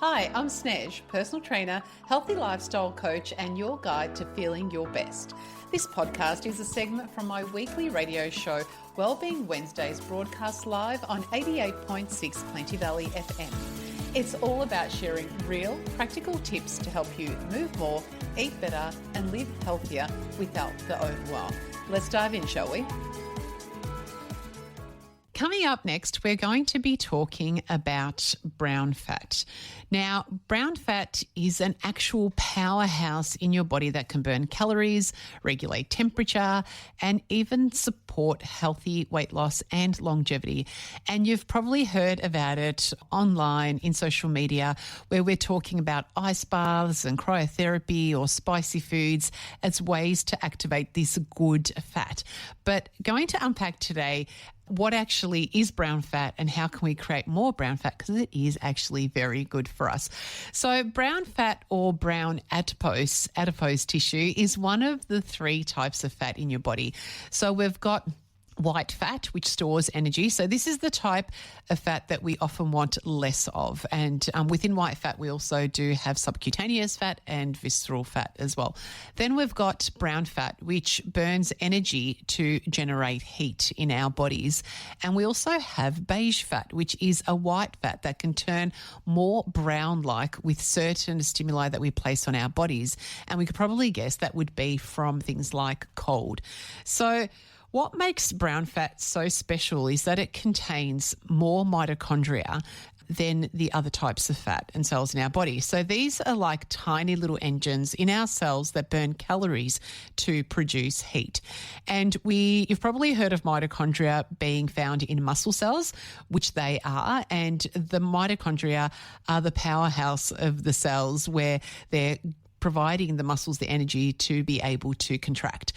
Hi, I'm Snez, personal trainer, healthy lifestyle coach, and your guide to feeling your best. This podcast is a segment from my weekly radio show, Wellbeing Wednesdays, broadcast live on 88.6 Plenty Valley FM. It's all about sharing real, practical tips to help you move more, eat better, and live healthier without the overwhelm. Let's dive in, shall we? Coming up next, we're going to be talking about brown fat. Now, brown fat is an actual powerhouse in your body that can burn calories, regulate temperature, and even support healthy weight loss and longevity. And you've probably heard about it online in social media where we're talking about ice baths and cryotherapy or spicy foods as ways to activate this good fat. But going to unpack today what actually is brown fat and how can we create more brown fat, because it is actually very good for us. So brown fat or brown adipose tissue is one of the three types of fat in your body. So we've got white fat, which stores energy. So this is the type of fat that we often want less of. And within white fat, we also do have subcutaneous fat and visceral fat as well. Then we've got brown fat, which burns energy to generate heat in our bodies. And we also have beige fat, which is a white fat that can turn more brown-like with certain stimuli that we place on our bodies. And we could probably guess that would be from things like cold. So what makes brown fat so special is that it contains more mitochondria than the other types of fat and cells in our body. So these are like tiny little engines in our cells that burn calories to produce heat. And you've probably heard of mitochondria being found in muscle cells, which they are. And the mitochondria are the powerhouse of the cells where they're providing the muscles the energy to be able to contract.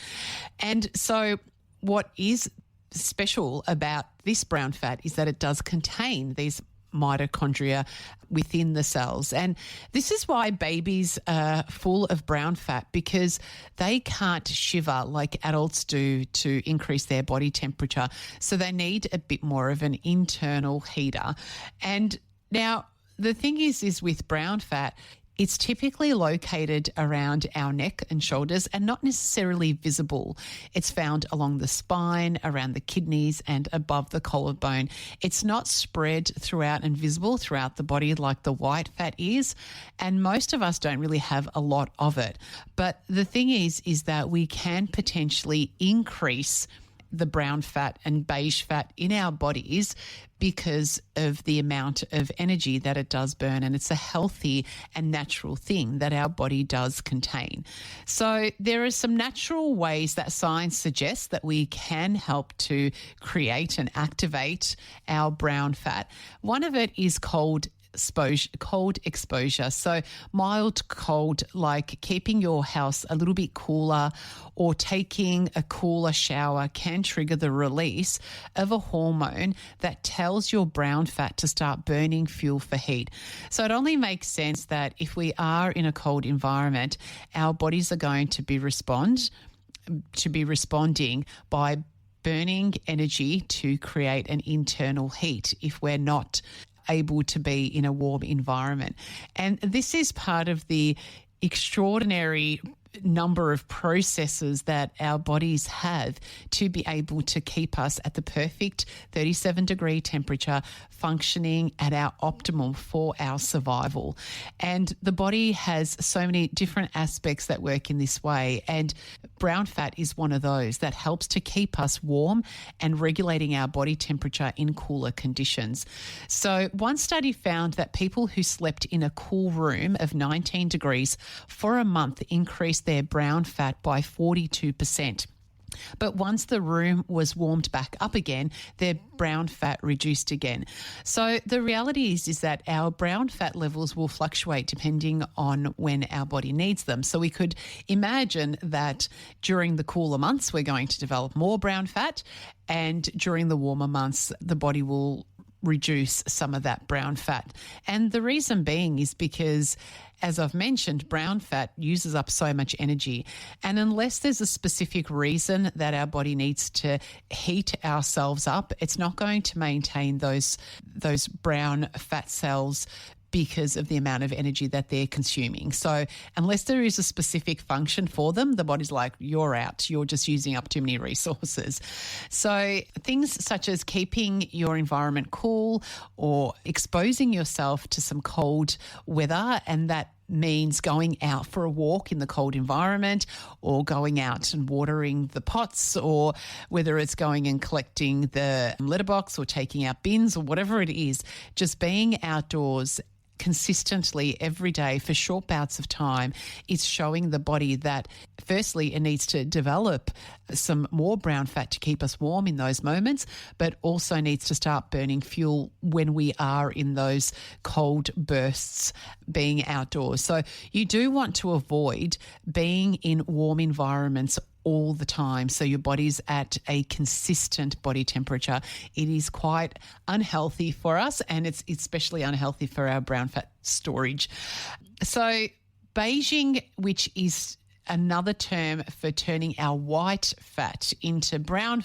And so what is special about this brown fat is that it does contain these mitochondria within the cells. And this is why babies are full of brown fat, because they can't shiver like adults do to increase their body temperature. So they need a bit more of an internal heater. And now the thing is with brown fat, it's typically located around our neck and shoulders and not necessarily visible. It's found along the spine, around the kidneys and above the collarbone. It's not spread throughout and visible throughout the body like the white fat is, and most of us don't really have a lot of it. But the thing is that we can potentially increase the brown fat and beige fat in our bodies because of the amount of energy that it does burn, and it's a healthy and natural thing that our body does contain. So there are some natural ways that science suggests that we can help to create and activate our brown fat. One of it is cold exposure. So mild cold, like keeping your house a little bit cooler or taking a cooler shower, can trigger the release of a hormone that tells your brown fat to start burning fuel for heat. So it only makes sense that if we are in a cold environment, our bodies are going to be responding by burning energy to create an internal heat if we're not able to be in a warm environment. And this is part of the extraordinary number of processes that our bodies have to be able to keep us at the perfect 37-degree temperature, functioning at our optimal for our survival. And the body has so many different aspects that work in this way, and brown fat is one of those that helps to keep us warm and regulating our body temperature in cooler conditions. So one study found that people who slept in a cool room of 19 degrees for a month increased their brown fat by 42%. But once the room was warmed back up again, their brown fat reduced again. So the reality is that our brown fat levels will fluctuate depending on when our body needs them. So we could imagine that during the cooler months, we're going to develop more brown fat, and during the warmer months, the body will reduce some of that brown fat. And the reason being is because, as I've mentioned, brown fat uses up so much energy. And unless there's a specific reason that our body needs to heat ourselves up, it's not going to maintain those brown fat cells because of the amount of energy that they're consuming. So unless there is a specific function for them, the body's like, you're out, you're just using up too many resources. So things such as keeping your environment cool or exposing yourself to some cold weather, and that means going out for a walk in the cold environment, or going out and watering the pots, or whether it's going and collecting the litter box or taking out bins or whatever it is, just being outdoors consistently every day for short bouts of time is showing the body that firstly it needs to develop some more brown fat to keep us warm in those moments, but also needs to start burning fuel when we are in those cold bursts being outdoors. So you do want to avoid being in warm environments all the time, so your body's at a consistent body temperature. It is quite unhealthy for us, and it's especially unhealthy for our brown fat storage. So beiging, which is another term for turning our white fat into brown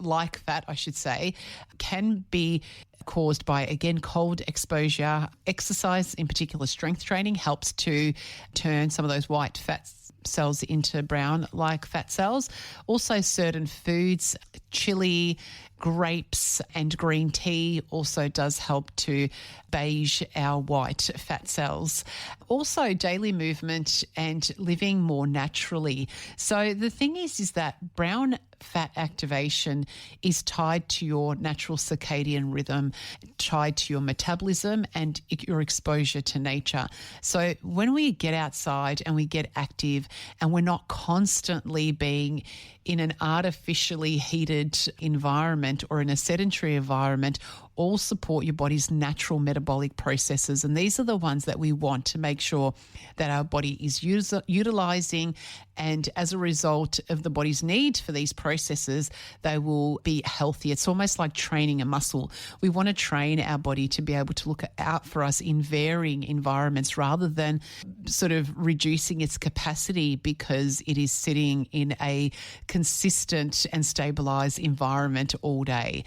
like fat, I should say, can be caused by, again, cold exposure. Exercise, in particular strength training, helps to turn some of those white fat cells into brown like fat cells. Also certain foods, chili, grapes and green tea also does help to beige our white fat cells. Also daily movement and living more naturally. So the thing is that brown fat activation is tied to your natural circadian rhythm, tied to your metabolism and your exposure to nature. So when we get outside and we get active and we're not constantly being in an artificially heated environment or in a sedentary environment, all support your body's natural metabolic processes. And these are the ones that we want to make sure that our body is utilizing. And as a result of the body's need for these processes, they will be healthy. It's almost like training a muscle. We want to train our body to be able to look out for us in varying environments rather than sort of reducing its capacity because it is sitting in a consistent and stabilized environment all day.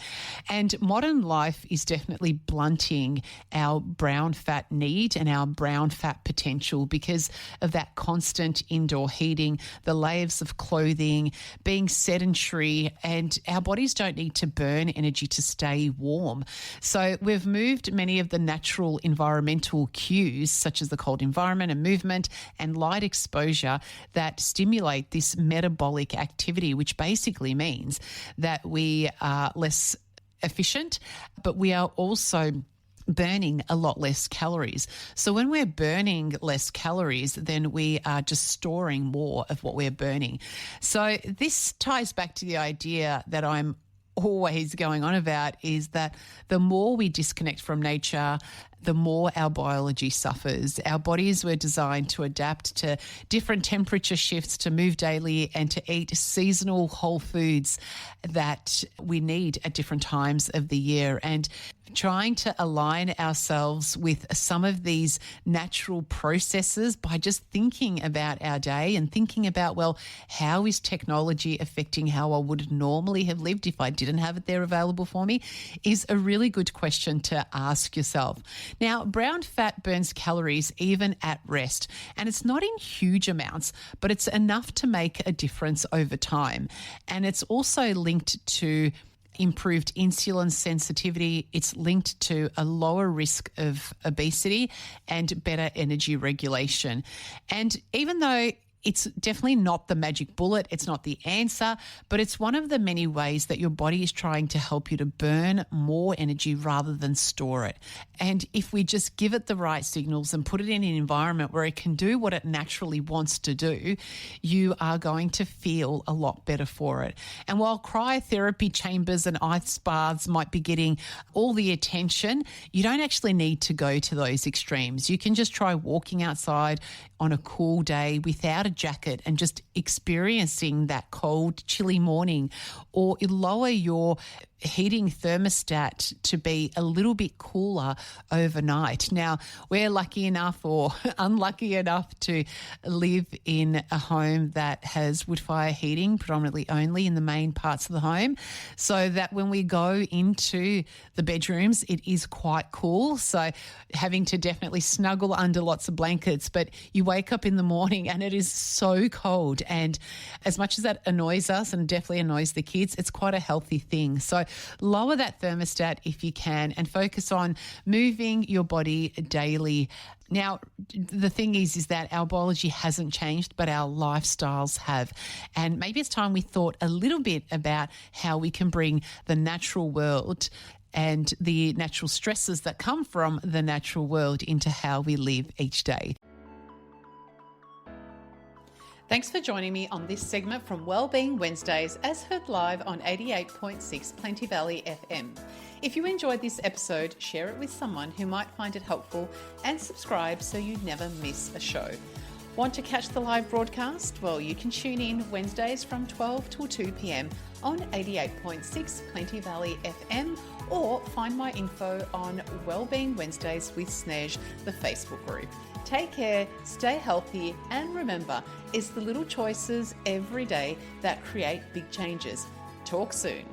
And modern life is definitely blunting our brown fat need and our brown fat potential because of that constant indoor heating, the layers of clothing, being sedentary, and our bodies don't need to burn energy to stay warm. So we've moved many of the natural environmental cues, such as the cold environment and movement and light exposure, that stimulate this metabolic activity, which basically means that we are less efficient, but we are also burning a lot less calories. So when we're burning less calories, then we are just storing more of what we're burning. So this ties back to the idea that I'm always going on about, is that the more we disconnect from nature, the more our biology suffers. Our bodies were designed to adapt to different temperature shifts, to move daily and to eat seasonal whole foods that we need at different times of the year. And trying to align ourselves with some of these natural processes by just thinking about our day and thinking about, well, how is technology affecting how I would normally have lived if I didn't have it there available for me, is a really good question to ask yourself. Now, brown fat burns calories even at rest, and it's not in huge amounts, but it's enough to make a difference over time. And it's also linked to improved insulin sensitivity. It's linked to a lower risk of obesity and better energy regulation. And even though it's definitely not the magic bullet, it's not the answer, but it's one of the many ways that your body is trying to help you to burn more energy rather than store it. And if we just give it the right signals and put it in an environment where it can do what it naturally wants to do, you are going to feel a lot better for it. And while cryotherapy chambers and ice baths might be getting all the attention, you don't actually need to go to those extremes. You can just try walking outside on a cool day without a jacket and just experiencing that cold, chilly morning, or lower your heating thermostat to be a little bit cooler overnight. Now, we're lucky enough or unlucky enough to live in a home that has wood fire heating, predominantly only in the main parts of the home, so that when we go into the bedrooms, it is quite cool. So having to definitely snuggle under lots of blankets, but you wake up in the morning and it is so cold. And as much as that annoys us and definitely annoys the kids, it's quite a healthy thing. So lower that thermostat if you can and focus on moving your body daily. Now, the thing is that our biology hasn't changed, but our lifestyles have. And maybe it's time we thought a little bit about how we can bring the natural world and the natural stresses that come from the natural world into how we live each day. Thanks for joining me on this segment from Wellbeing Wednesdays, as heard live on 88.6 Plenty Valley FM. If you enjoyed this episode, share it with someone who might find it helpful and subscribe so you never miss a show. Want to catch the live broadcast? Well, you can tune in Wednesdays from 12 till 2 p.m. on 88.6 Plenty Valley FM, or find my info on Wellbeing Wednesdays with Snez, the Facebook group. Take care, stay healthy, and remember, it's the little choices every day that create big changes. Talk soon.